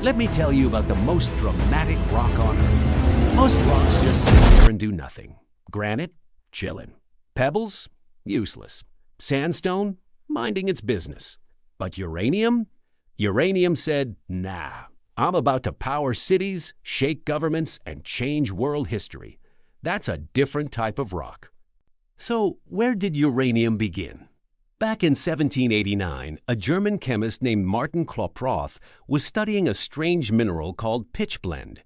Let me tell you about the most dramatic rock on Earth. Most rocks just sit there and do nothing. Granite? Chillin'. Pebbles? Useless. Sandstone? Minding its business. But uranium? Uranium said, nah, I'm about to power cities, shake governments, and change world history. That's a different type of rock. So, where did uranium begin? Back in 1789, a German chemist named Martin Klaproth was studying a strange mineral called pitchblende.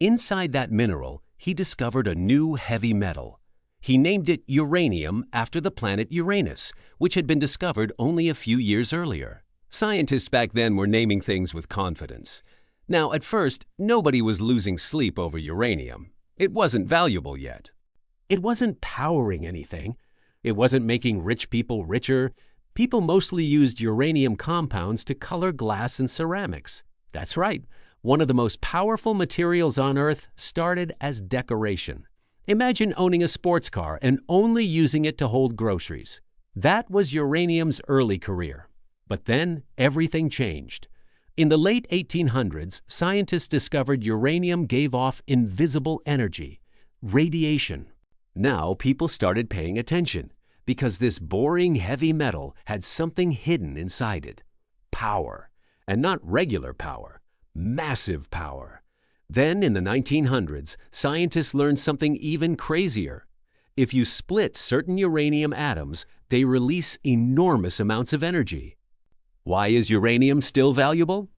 Inside that mineral, he discovered a new heavy metal. He named it uranium after the planet Uranus, which had been discovered only a few years earlier. Scientists back then were naming things with confidence. Now, at first, nobody was losing sleep over uranium. It wasn't valuable yet. It wasn't powering anything. It wasn't making rich people richer. People mostly used uranium compounds to color glass and ceramics. That's right. One of the most powerful materials on Earth started as decoration. Imagine owning a sports car and only using it to hold groceries. That was uranium's early career. But then everything changed. In the late 1800s, scientists discovered uranium gave off invisible energy, radiation. Now people started paying attention because this boring heavy metal had something hidden inside it. Power. And not regular power. Massive power. Then in the 1900s, scientists learned something even crazier. If you split certain uranium atoms, they release enormous amounts of energy. Why is uranium still valuable?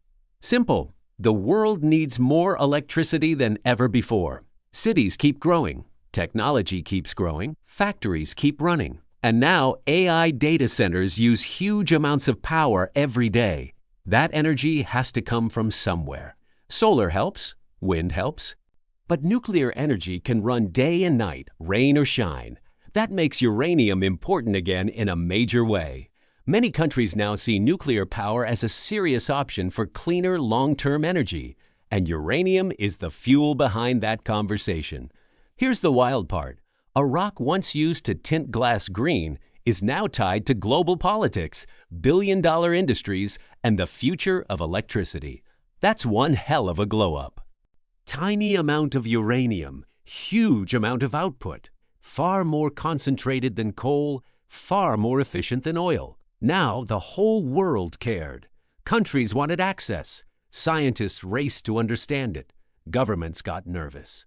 Simple. The world needs more electricity than ever before. Cities keep growing. Technology keeps growing. Factories keep running. And now AI data centers use huge amounts of power every day. That energy has to come from somewhere. Solar helps. Wind helps. But nuclear energy can run day and night, rain or shine. That makes uranium important again in a major way. Many countries now see nuclear power as a serious option for cleaner long-term energy, and uranium is the fuel behind that conversation. Here's the wild part. A rock once used to tint glass green is now tied to global politics, billion-dollar industries, and the future of electricity. That's one hell of a glow-up. Tiny amount of uranium, huge amount of output, far more concentrated than coal, far more efficient than oil. Now the whole world cared. Countries wanted access. Scientists raced to understand it. Governments got nervous.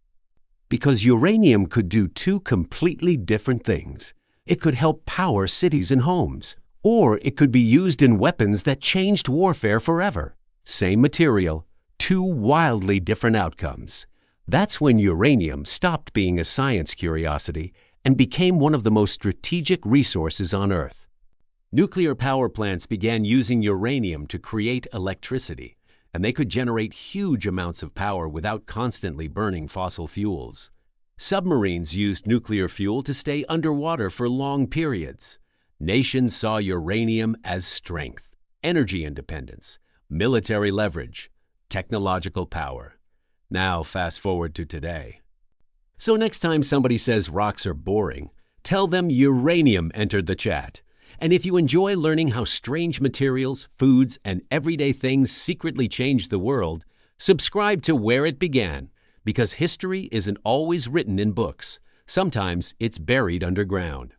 Because uranium could do two completely different things. It could help power cities and homes, or it could be used in weapons that changed warfare forever. Same material, two wildly different outcomes. That's when uranium stopped being a science curiosity and became one of the most strategic resources on Earth. Nuclear power plants began using uranium to create electricity, and they could generate huge amounts of power without constantly burning fossil fuels. Submarines used nuclear fuel to stay underwater for long periods. Nations saw uranium as strength, energy independence, military leverage, technological power. Now fast forward to today. So next time somebody says rocks are boring, tell them uranium entered the chat. And if you enjoy learning how strange materials, foods, and everyday things secretly changed the world, subscribe to Where It Began, because history isn't always written in books. Sometimes it's buried underground.